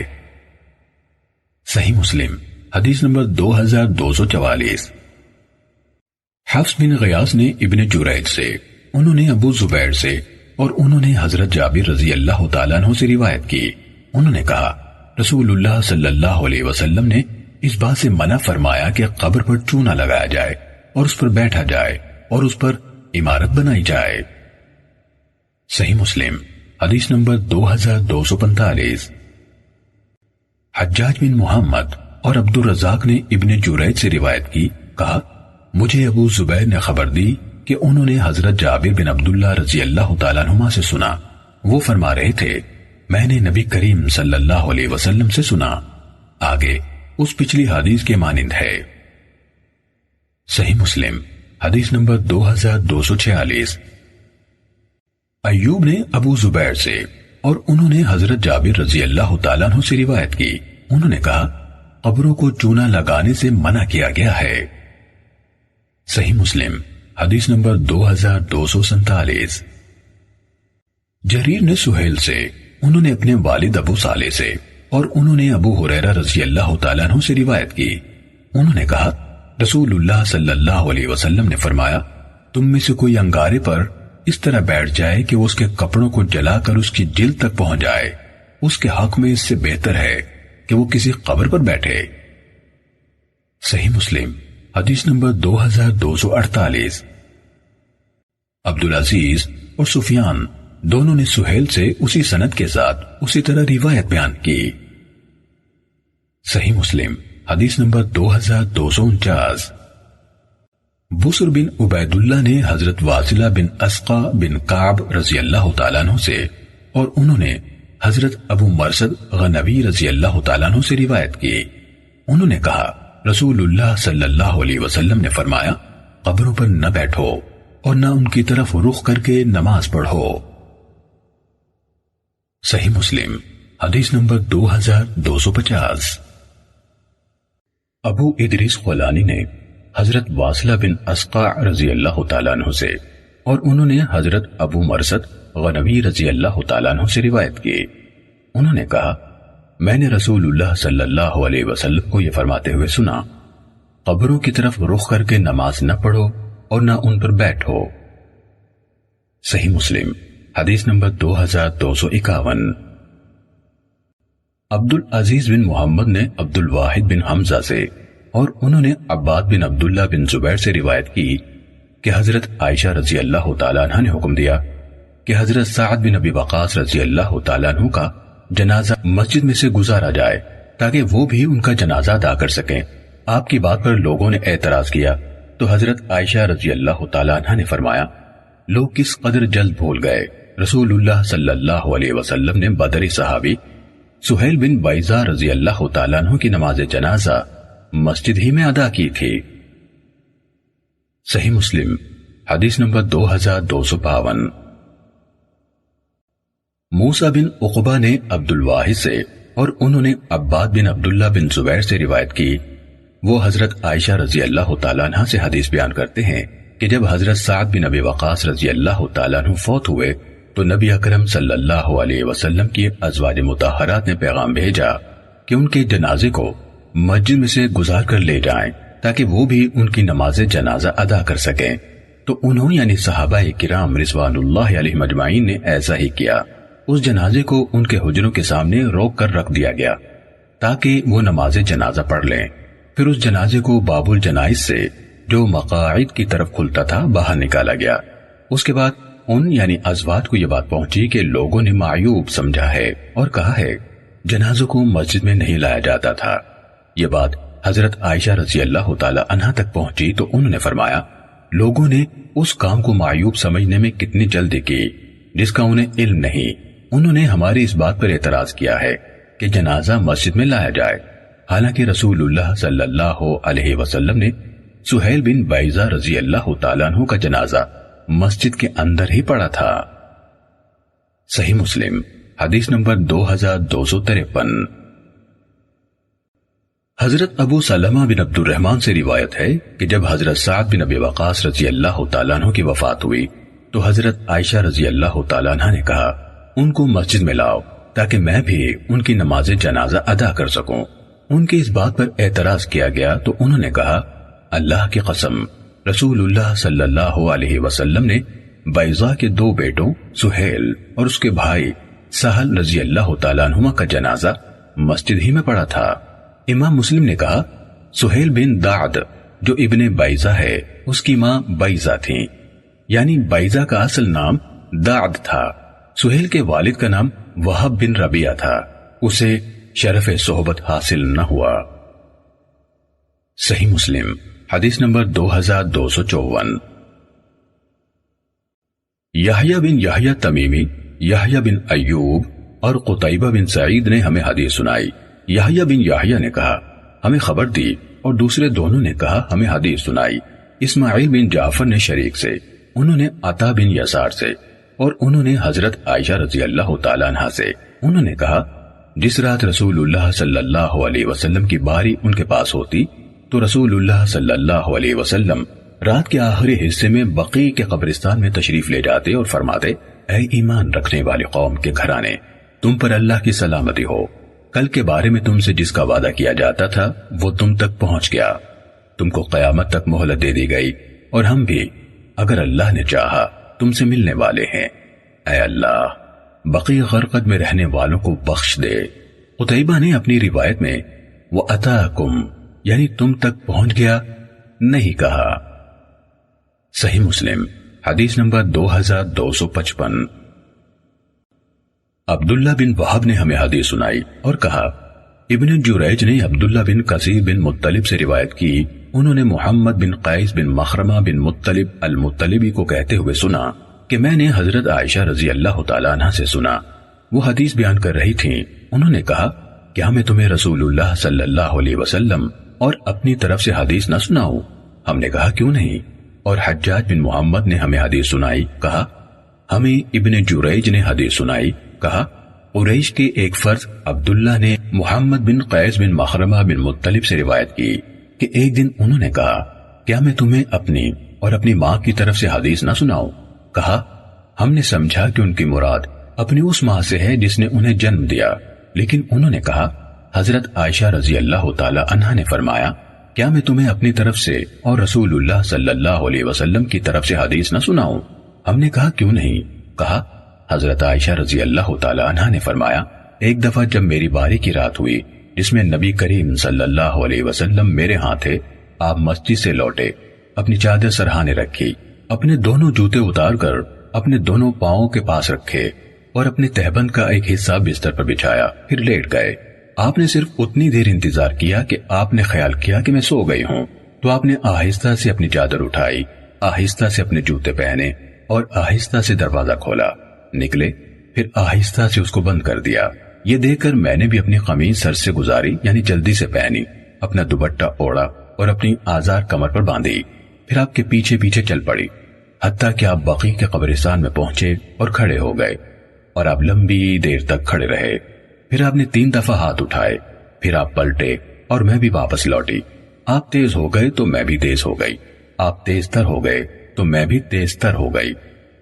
صحیح مسلم حدیث نمبر 2244۔ حفص بن غیاث نے ابن جریج سے، انہوں نے ابو زبیر سے اور انہوں نے حضرت جابر رضی اللہ تعالیٰ عنہ سے روایت کی۔ انہوں نے کہا رسول اللہ صلی اللہ علیہ وسلم نے اس بات سے منع فرمایا کہ قبر پر چونا لگایا جائے اور اس پر بیٹھا جائے اور اس پر عمارت بنائی جائے۔ صحیح مسلم حدیث نمبر 2245۔ حجاج بن محمد اور عبد الرزاق نے ابن جریج سے روایت کی، کہا مجھے ابو زبیر نے خبر دی کہ انہوں نے حضرت جابر بن عبداللہ رضی اللہ تعالیٰ عنہما سے سنا، وہ فرما رہے تھے میں نے نبی کریم صلی اللہ علیہ وسلم سے سنا، آگے اس پچھلی حدیث کے مانند ہے۔ صحیح مسلم حدیث نمبر 2246۔ ایوب نے ابو زبیر سے اور انہوں نے حضرت جابر رضی اللہ تعالیٰ عنہ سے روایت کی، انہوں نے کہا قبروں کو چونا لگانے سے منع کیا گیا ہے۔ صحیح مسلم حدیث نمبر 2247۔ جریر نے سہیل سے، انہوں نے اپنے والد ابو صالح سے اور انہوں نے ابو ہریرہ رضی اللہ تعالیٰ عنہ سے روایت کی، انہوں نے کہا رسول اللہ صلی اللہ علیہ وسلم نے فرمایا تم میں سے کوئی انگارے پر اس طرح بیٹھ جائے کہ وہ اس کے کپڑوں کو جلا کر اس کی جلد تک پہنچ جائے، اس کے حق میں اس سے بہتر ہے کہ وہ کسی قبر پر بیٹھے۔ صحیح مسلم حدیث نمبر 2248۔ عبدالعزیز اور سفیان دونوں نے سہیل سے اسی سند کے ساتھ اسی طرح روایت بیان کی۔ صحیح مسلم حدیث نمبر 2249۔ بسر بن عبید اللہ نے حضرت واصلہ بن اسقا بن کعب رضی اللہ تعالیٰ عنہ سے اور انہوں نے حضرت ابو مرثد غنوی رضی اللہ تعالیٰ عنہ سے روایت کی، انہوں نے کہا رسول اللہ صلی اللہ علیہ وسلم نے فرمایا قبروں پر نہ بیٹھو اور نہ ان کی طرف رخ کر کے نماز پڑھو۔ صحیح مسلم حدیث نمبر 2250۔ ابو ادریس خولانی نے حضرت واصلہ بن اسقا رضی اللہ تعالیٰ عنہ سے اور انہوں نے حضرت ابو مرثد غنوی رضی اللہ تعالیٰ عنہ سے روایت کی، انہوں نے کہا میں نے رسول اللہ صلی اللہ علیہ وسلم کو یہ فرماتے ہوئے سنا قبروں کی طرف رخ کر کے نماز نہ پڑھو اور نہ ان پر بیٹھو۔ صحیح مسلم حدیث نمبر 2251۔ عبد العزیز بن محمد نے عبد الواحد بن حمزہ سے اور انہوں نے عباد بن عبداللہ بن زبیر سے روایت کی کہ حضرت عائشہ رضی اللہ تعالیٰ عنہ نے حکم دیا کہ حضرت سعد بن ابی وقاص رضی اللہ تعالیٰ عنہ کا جنازہ مسجد میں سے گزارا جائے تاکہ وہ بھی ان کا جنازہ ادا کر سکیں۔ آپ کی بات پر لوگوں نے اعتراض کیا تو حضرت عائشہ رضی اللہ تعالیٰ عنہ نے فرمایا لوگ کس قدر جلد بھول گئے، رسول اللہ صلی اللہ علیہ وسلم نے بدری صحابی سہیل بن بیضہ رضی اللہ تعالیٰ عنہ کی نماز جنازہ مسجد ہی میں ادا کی تھی۔ صحیح مسلم حدیث نمبر 2252۔ موسیٰ بن عقبہ نے عبد الواحد سے اور انہوں نے عباد بن عبداللہ بن زبیر سے روایت کی، وہ حضرت عائشہ رضی اللہ تعالیٰ عنہ سے حدیث بیان کرتے ہیں کہ جب حضرت سعد بن ابی وقاص رضی اللہ تعالیٰ عنہ فوت ہوئے تو نبی اکرم صلی اللہ علیہ وسلم کی ازواج مطہرات نے پیغام بھیجا کہ ان کے جنازے کو مسجد میں سے گزار کر لے جائیں تاکہ وہ بھی ان کی نماز جنازہ ادا کر سکیں۔ تو انہوں یعنی صحابہ کرام رضوان اللہ علیہ مجمعین نے ایسا ہی کیا۔ اس جنازے کو ان کے حجروں کے سامنے روک کر رکھ دیا گیا تاکہ وہ نماز جنازہ پڑھ لیں۔ پھر اس جنازے کو باب الجنائز سے جو مقاعد کی طرف کھلتا تھا باہر نکالا گیا۔ اس کے بعد ان یعنی ازواج کو یہ بات پہنچی کہ لوگوں نے معیوب سمجھا ہے اور کہا ہے جنازوں کو مسجد میں نہیں لایا جاتا تھا۔ یہ بات حضرت عائشہ رضی اللہ تعالی عنہا تک پہنچی تو انہوں نے فرمایا لوگوں نے اس کام کو معیوب سمجھنے میں کتنی جلدی کی جس کا انہیں علم نہیں۔ انہوں نے ہماری اس بات پر اعتراض کیا ہے کہ جنازہ مسجد میں لایا جائے، حالانکہ رسول اللہ صلی اللہ علیہ وسلم نے سہیل بن بیضہ رضی اللہ تعالیٰ عنہ کا جنازہ مسجد کے اندر ہی پڑا تھا۔ صحیح مسلم حدیث نمبر 2253۔ حضرت ابو سلمہ بن عبد الرحمن سے روایت ہے کہ جب حضرت سعد بن ابی وقاص رضی اللہ تعالیٰ عنہ کی وفات ہوئی تو حضرت عائشہ رضی اللہ تعالیٰ عنہ نے کہا ان کو مسجد میں لاؤ تاکہ میں بھی ان کی نماز جنازہ ادا کر سکوں۔ ان کی اس بات پر اعتراض کیا گیا تو انہوں نے کہا اللہ کی قسم رسول اللہ صلی اللہ علیہ وسلم نے بیضہ کے 2 بیٹوں سہیل اور اس کے بھائی سہل رضی اللہ تعالیٰ عنہما کا جنازہ مسجد ہی میں پڑا تھا۔ امام مسلم نے کہا سہیل بن دعد جو ابن بیضہ ہے اس کی ماں بیضہ تھیں، یعنی بیضہ کا اصل نام دعد تھا۔ سہیل کے والد کا نام وہب بن ربیعہ تھا، اسے شرف صحبت حاصل نہ ہوا۔ صحیح مسلم حدیث نمبر 2254۔ یحییٰ بن یحییٰ تمیمی، یحییٰ بن ایوب اور قتیبہ بن سعید نے ہمیں حدیث سنائی۔ یحییٰ بن یحییٰ نے کہا ہمیں خبر دی اور دوسرے دونوں نے کہا ہمیں حدیث سنائی۔ اسماعیل بن جعفر نے شریک سے، انہوں نے عطا بن یسار سے اور انہوں نے حضرت عائشہ رضی اللہ تعالیٰ عنہا سے، انہوں نے کہا جس رات رسول اللہ صلی اللہ علیہ وسلم کی باری ان کے پاس ہوتی تو رسول اللہ صلی اللہ علیہ وسلم رات کے آخری حصے میں بقیع کے قبرستان میں تشریف لے جاتے اور فرماتے اے ایمان رکھنے والے قوم کے گھرانے، تم پر اللہ کی سلامتی ہو، کل کے بارے میں تم سے جس کا وعدہ کیا جاتا تھا وہ تم تک پہنچ گیا، تم کو قیامت تک مہلت دے دی گئی اور ہم بھی اگر اللہ نے چاہا تم سے ملنے والے ہیں۔ اے اللہ بقیع غرقد میں رہنے والوں کو بخش دے۔ قتیبہ نے اپنی روایت میں وَأَتَاكُمْ یعنی تم تک پہنچ گیا نہیں کہا۔ صحیح مسلم حدیث نمبر 2255۔ عبداللہ بن وہب نے ہمیں حدیث سنائی اور کہا ابن جریج نے عبداللہ بن کثیر بن مطلب سے روایت کی، انہوں نے محمد بن قیس بن مخرمہ بن مطلب المطلبی کو کہتے ہوئے سنا کہ میں نے حضرت عائشہ رضی اللہ تعالیٰ عنہ سے سنا، وہ حدیث بیان کر رہی تھیں۔ انہوں نے کہا کیا میں تمہیں رسول اللہ صلی اللہ علیہ وسلم اور اپنی طرف سے حدیث نہ سناؤں؟ ہم نے کہا کیوں نہیں؟ اور حجاج بن محمد نے ہمیں حدیث سنائی، کہا ہمیں ابن جریج نے حدیث سنائی، کہا قریش کے ایک فرد عبداللہ نے محمد بن قیس بن مخرمہ بن مطلب سے روایت کی کہ ایک دن انہوں نے کہا کیا میں تمہیں اپنی اور اپنی ماں کی طرف سے حدیث نہ سناؤں؟ کہا ہم نے سمجھا کہ ان کی مراد اپنی اس ماں سے ہے جس نے انہیں جنم دیا، لیکن انہوں نے کہا حضرت عائشہ رضی اللہ تعالی عنہا نے فرمایا کیا میں تمہیں اپنی طرف سے اور رسول اللہ صلی اللہ علیہ وسلم کی طرف سے حدیث نہ سناؤں؟ ہم نے کہا کیوں نہیں؟ کہا حضرت عائشہ رضی اللہ تعالی عنہا نے فرمایا ایک دفعہ جب میری باری کی رات ہوئی جس میں نبی کریم صلی اللہ علیہ وسلم میرے ہاں تھے، آپ مسجد سے لوٹے، اپنی چادر سرہانے رکھی، اپنے دونوں جوتے اتار کر اپنے دونوں پاؤں کے پاس رکھے اور اپنے تہبند کا ایک حصہ بستر پر بچھایا، پھر لیٹ گئے۔ آپ نے صرف اتنی دیر انتظار کیا کہ آپ نے خیال کیا کہ میں سو گئی ہوں، تو آپ نے آہستہ سے اپنی چادر اٹھائی، آہستہ سے اپنے جوتے پہنے اور آہستہ سے دروازہ کھولا، نکلے، پھر آہستہ سے اس کو بند کر دیا۔ یہ دیکھ کر میں نے بھی اپنی قمیض سر سے گزاری یعنی جلدی سے پہنی، اپنا دوپٹہ اوڑا اور اپنی آزار کمر پر باندھی، پھر آپ کے پیچھے پیچھے چل پڑی حتیٰ کہ آپ بقیع کے قبرستان میں پہنچے اور کھڑے ہو گئے، اور آپ لمبی دیر تک کھڑے رہے۔ پھر آپ نے 3 دفعہ ہاتھ اٹھائے، پھر آپ پلٹے اور میں بھی واپس لوٹی۔ آپ تیز ہو گئے تو میں بھی تیز ہو گئی، آپ تیز تر ہو گئے تو میں بھی تیز تر ہو گئی۔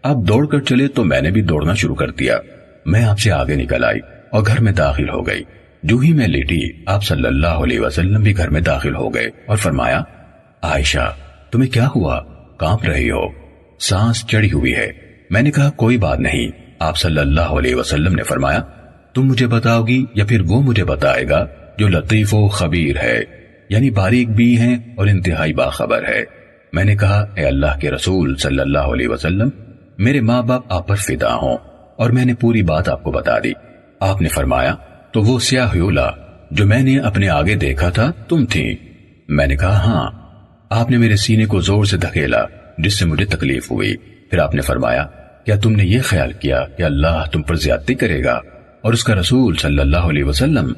آپ دوڑ کر چلے تو میں نے بھی دوڑنا شروع کر دیا۔ میں آپ سے آگے نکل آئی اور گھر میں داخل ہو گئی۔ جو ہی میں لیٹی آپ صلی اللہ علیہ وسلم بھی گھر میں داخل ہو گئے اور فرمایا، عائشہ تمہیں کیا ہوا؟ کانپ رہی ہو، سانس چڑھی ہوئی ہے۔ میں نے کہا کوئی بات نہیں۔ آپ صلی اللہ علیہ وسلم نے فرمایا، تم مجھے بتاؤ گی یا پھر وہ مجھے بتائے گا جو لطیف و خبیر ہے، یعنی باریک بھی ہیں اور انتہائی باخبر ہے۔ میں نے کہا، اے اللہ کے رسول صلی اللہ علیہ وسلم، میرے ماں باپ آپ پر فدا ہوں، اور میں نے پوری بات آپ کو بتا دی۔ آپ نے فرمایا، تو وہ سیاہ ہیولا جو میں نے اپنے آگے دیکھا تھا تم تھی؟ میں نے کہا ہاں۔ آپ نے میرے سینے کو زور سے دھکیلا جس سے مجھے تکلیف ہوئی۔ پھر آپ نے فرمایا، کیا تم نے یہ خیال کیا کہ اللہ تم پر زیادتی کرے گا اور اس کا رسول صلی اللہ علیہ وسلم؟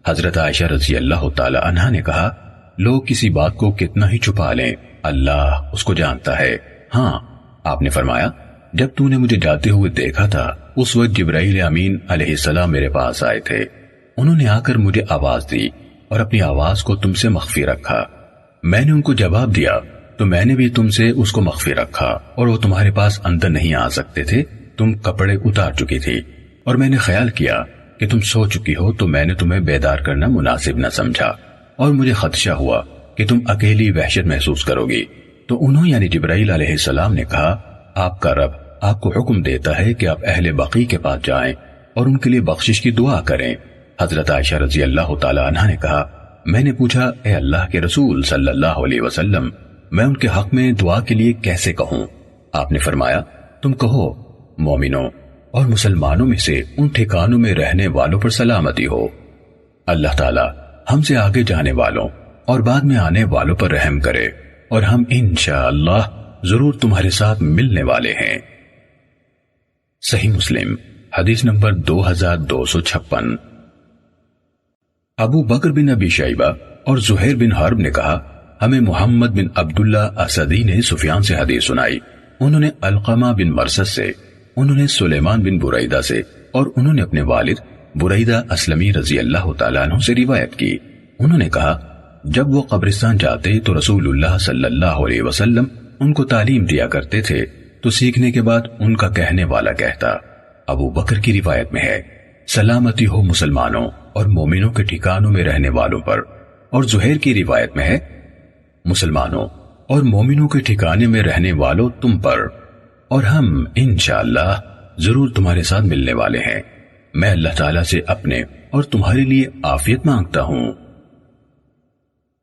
حضرت عائشہ رضی اللہ تعالی عنہا نے کہا، لوگ کسی بات کو کتنا ہی چھپا لیں، اللہ اس کو جانتا ہے۔ ہاں، آپ نے فرمایا، جب تو نے مجھے جاتے ہوئے دیکھا تھا اس وقت جبرائیل امین علیہ السلام میرے پاس آئے تھے۔ انہوں نے آ کر مجھے آواز دی اور اپنی آواز کو تم سے مخفی رکھا۔ میں نے ان کو جواب دیا تو میں نے بھی تم سے اس کو مخفی رکھا، اور وہ تمہارے پاس اندر نہیں آ سکتے تھے، تم کپڑے اتار چکی تھی، اور میں نے خیال کیا کہ تم سو چکی ہو تو میں نے تمہیں بیدار کرنا مناسب نہ سمجھا، اور مجھے خدشہ ہوا کہ تم اکیلی وحشت محسوس کرو گی۔ تو انہوں یعنی جبرائیل علیہ السلام نے کہا، آپ کا رب آپ کو حکم دیتا ہے کہ آپ اہل بقیع کے پاس جائیں اور ان کے لیے بخشش کی دعا کریں۔ حضرت عائشہ رضی اللہ تعالی عنہا نے کہا، میں نے پوچھا، اے اللہ کے رسول صلی اللہ علیہ وسلم، میں ان کے حق میں دعا کے لیے کیسے کہوں؟ آپ نے فرمایا، تم کہو، مومنوں اور مسلمانوں میں سے ان ٹھکانوں میں رہنے والوں پر سلامتی ہو۔ اللہ تعالی ہم سے آگے جانے والوں اور بعد میں آنے والوں پر رحم کرے، اور ہم انشاءاللہ ضرور تمہارے ساتھ ملنے والے ہیں۔ صحیح مسلم حدیث نمبر 2256۔ ابو بکر بن ابی شیبہ اور زہیر بن حرب نے کہا، ہمیں محمد بن عبداللہ اسدی نے سفیان سے حدیث سنائی، انہوں نے علقمہ بن مرثد سے، انہوں نے سلیمان بن بریدہ سے، اور انہوں نے اپنے والد بریدہ اسلمی رضی اللہ تعالیٰ عنہ سے روایت کی۔ انہوں نے کہا، جب وہ قبرستان جاتے تو رسول اللہ صلی اللہ علیہ وسلم ان کو تعلیم دیا کرتے تھے، تو سیکھنے کے بعد ان کا کہنے والا کہتا۔ ابو بکر کی روایت میں ہے، سلامتی ہو مسلمانوں اور مومنوں کے ٹھکانوں میں رہنے والوں پر، اور زہیر کی روایت میں ہے، مسلمانوں اور مومنوں کے ٹھکانے میں رہنے والوں تم پر، اور ہم انشاءاللہ ضرور تمہارے ساتھ ملنے والے ہیں۔ میں اللہ تعالیٰ سے اپنے اور تمہارے لیے عافیت مانگتا ہوں۔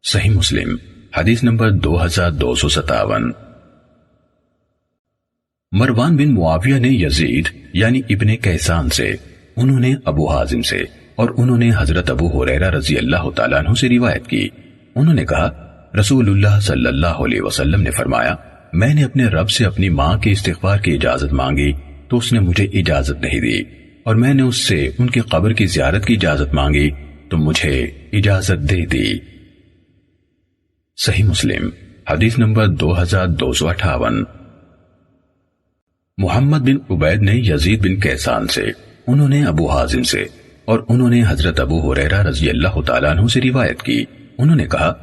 صحیح مسلم حدیث نمبر 2257۔ مروان بن معاویہ نے یزید یعنی ابن کیسان سے، انہوں نے ابو حازم سے، اور انہوں نے حضرت ابو ہریرہ رضی اللہ تعالیٰ عنہ سے روایت کی۔ انہوں نے کہا، رسول اللہ صلی اللہ علیہ وسلم نے فرمایا، میں نے اپنے رب سے اپنی ماں کے استغفار کی اجازت مانگی تو اس نے مجھے اجازت نہیں دی، اور میں نے اس سے ان کی قبر کی زیارت کی اجازت مانگی تو مجھے اجازت دے دی۔ صحیح مسلم حدیث نمبر 2258۔ محمد بن عبید نے یزید بن کیسان سے، انہوں نے ابو حازم سے، اور انہوں نے حضرت ابو ہریرہ رضی اللہ تعالیٰ عنہ سے روایت کی۔ انہوں نے کہا،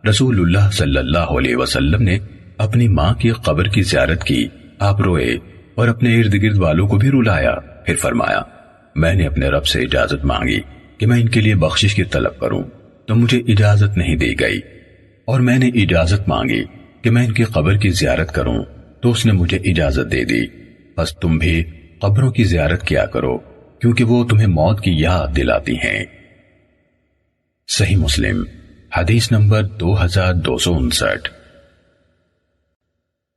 رسول اللہ صلی اللہ علیہ وسلم نے اپنی ماں کی قبر کی زیارت کی، آپ روئے اور اپنے ارد گرد والوں کو بھی رلایا، پھر فرمایا، میں نے اپنے رب سے اجازت مانگی کہ میں ان کے لیے بخشش کی طلب کروں تو مجھے اجازت نہیں دی گئی، اور میں نے اجازت مانگی کہ میں ان کی قبر کی زیارت کروں تو اس نے مجھے اجازت دے دی۔ بس تم بھی قبروں کی زیارت کیا کرو کیونکہ وہ تمہیں موت کی یاد دلاتی ہیں۔ صحیح مسلم حدیث نمبر 2259۔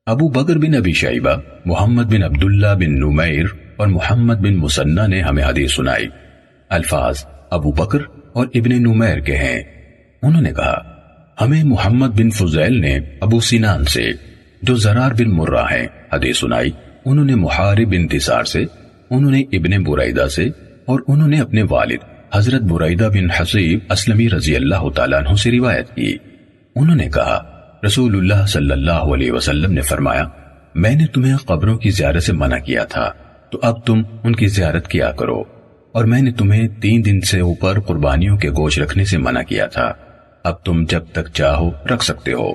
ابو بکر بن ابی شیبہ، محمد بن عبداللہ بن نمیر اور محمد بن مسنہ نے ہمیں حدیث سنائی۔ الفاظ ابو بکر اور ابن نمیر کے ہیں۔ انہوں نے کہا، ہمیں محمد بن فضیل نے ابو سنان سے، جو زرار بن مرہ ہیں، حدیث سنائی۔ انہوں نے محارب بن تسار سے، انہوں نے ابن بریدہ سے، اور انہوں نے اپنے والد حضرت بریدہ بن حصیب اسلمی رضی اللہ تعالیٰ عنہ سے روایت کی۔ انہوں نے کہا، رسول اللہ صلی اللہ علیہ وسلم نے فرمایا، میں نے تمہیں قبروں کی زیارت سے منع کیا تھا تو اب تم ان کی زیارت کیا کرو، اور میں نے تمہیں 3 دن سے اوپر قربانیوں کے گوشت رکھنے سے منع کیا تھا، اب تم جب تک چاہو رکھ سکتے ہو،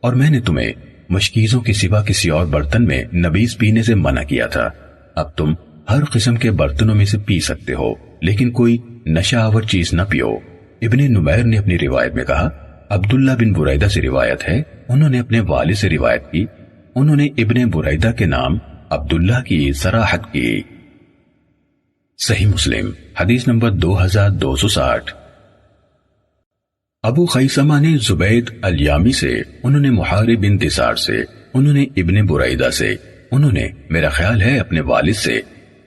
اور میں نے تمہیں مشکیزوں کے سوا کسی اور برتن میں نبیز پینے سے منع کیا تھا۔ اب تم ہر قسم کے برتنوں میں سے پی سکتے ہو، لیکن کوئی نشہ آور چیز نہ پیو۔ ابن نمیر نے اپنی روایت میں کہا، عبداللہ بن بریدہ سے روایت ہے، انہوں نے اپنے والد سے روایت کی، انہوں نے ابن بریدہ کے نام عبداللہ کی صراحت کی۔ صحیح مسلم حدیث نمبر 2260۔ ابو خیثمہ نے زبید الیامی سے، انہوں نے محارب بن دثار سے، انہوں نے ابن بریدہ سے، انہوں نے میرا خیال ہے اپنے والد سے،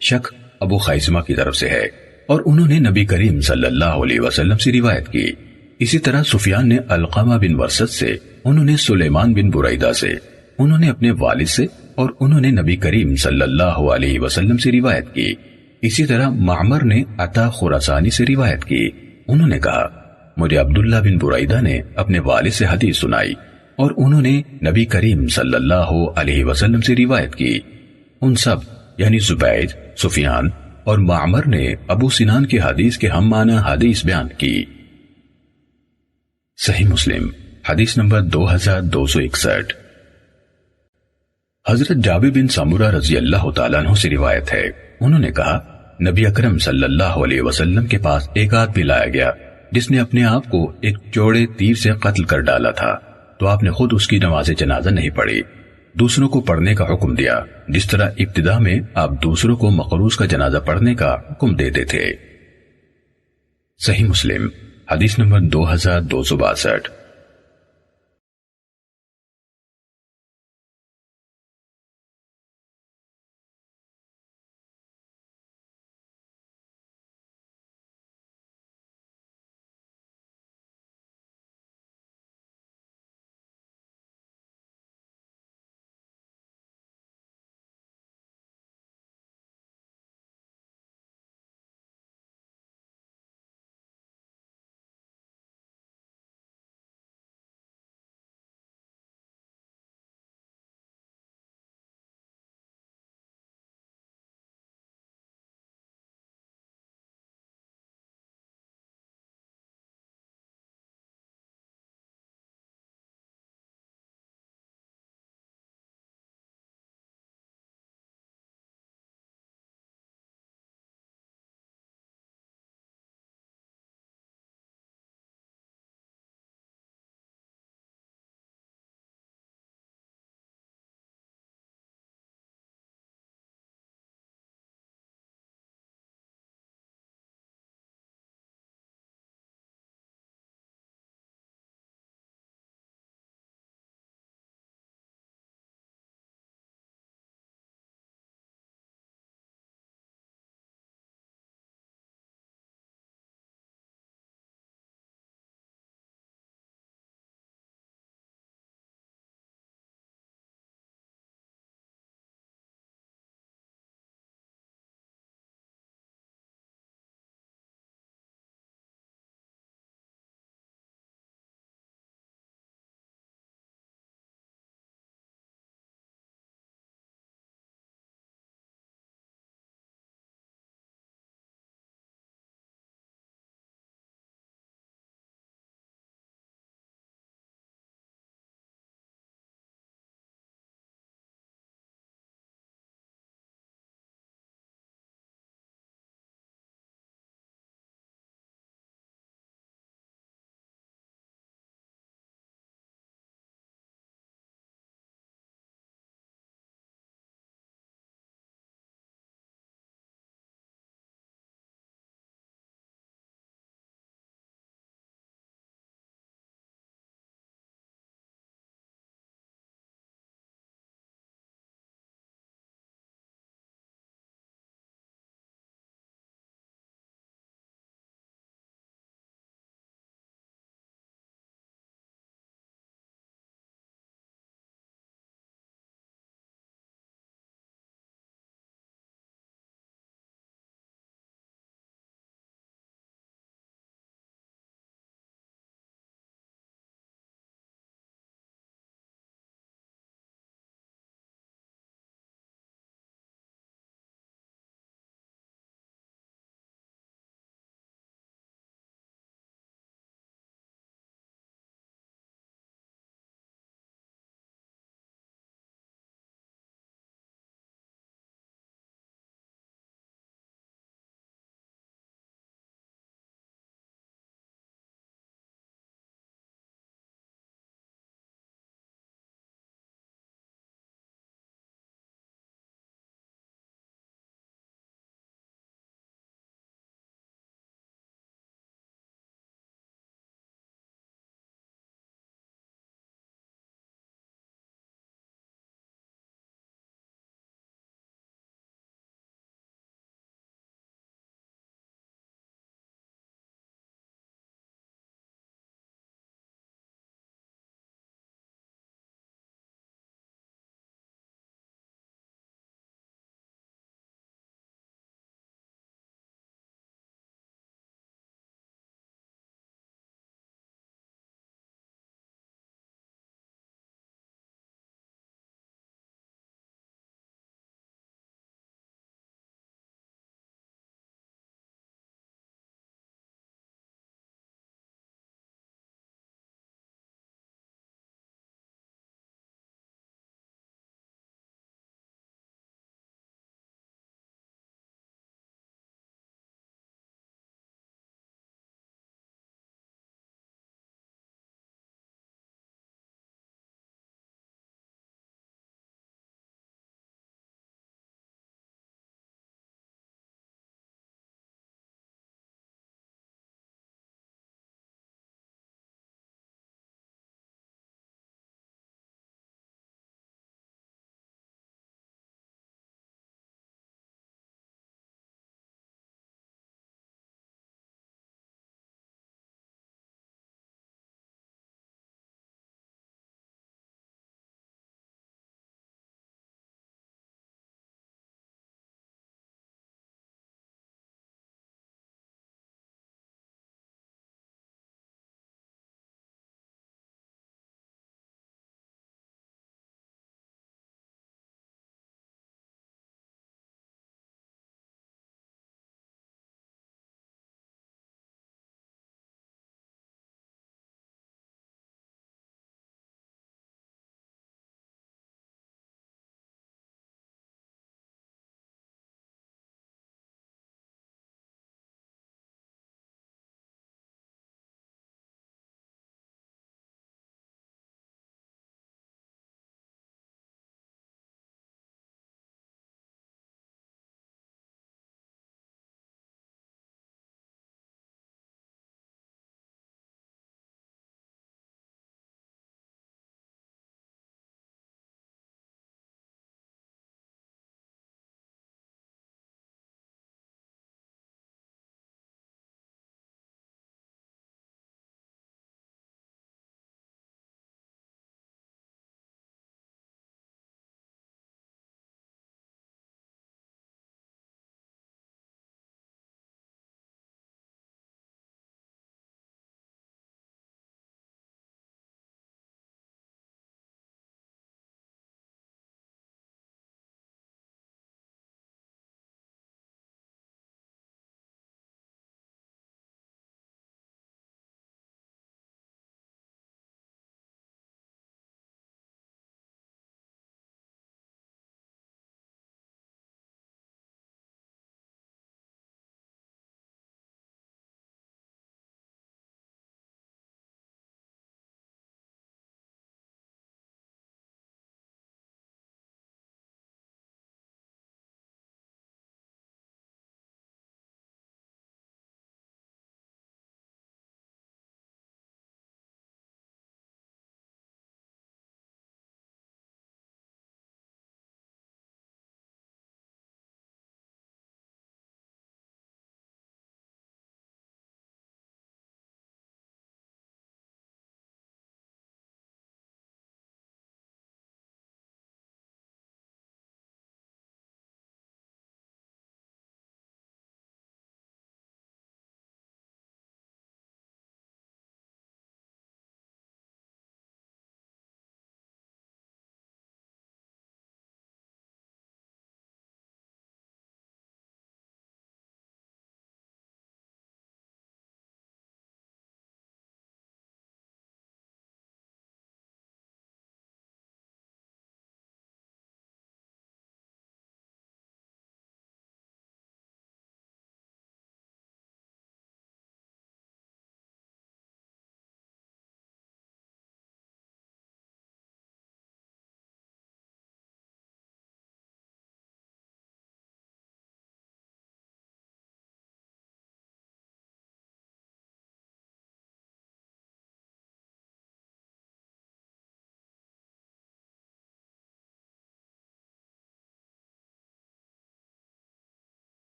شک ابو خیثمہ کی طرف سے ہے، اور انہوں نے نبی کریم صلی اللہ علیہ وسلم سے روایت کی۔ اسی طرح سفیان نے علقمہ بن ورثت سے، انہوں نے سلیمان بن بریدہ سے، انہوں نے اپنے والد سے، اور انہوں نے نبی کریم صلی اللہ علیہ وسلم سے روایت کی۔ اسی طرح معمر نے عطا خراسانی سے روایت کی، انہوں نے کہا، مجھے عبداللہ بن بریدہ نے اپنے والد سے حدیث سنائی، اور انہوں نے نبی کریم صلی اللہ علیہ وسلم سے روایت کی۔ ان سب یعنی زبید، سفیان اور معمر نے ابو سنان کی حدیث کے ہم معنی حدیث بیان کی۔ صحیح مسلم حدیث نمبر 2261۔ حضرت جابر بن سمرہ رضی اللہ تعالیٰ عنہ سے روایت ہے، انہوں نے کہا، نبی اکرم صلی اللہ علیہ وسلم کے پاس ایک آدمی لایا گیا جس نے اپنے آپ کو ایک چوڑے تیر سے قتل کر ڈالا تھا، تو آپ نے خود اس کی نماز جنازہ نہیں پڑھی، دوسروں کو پڑھنے کا حکم دیا، جس طرح ابتدا میں آپ دوسروں کو مقروض کا جنازہ پڑھنے کا حکم دیتے تھے۔ صحیح مسلم حدیث نمبر 2262۔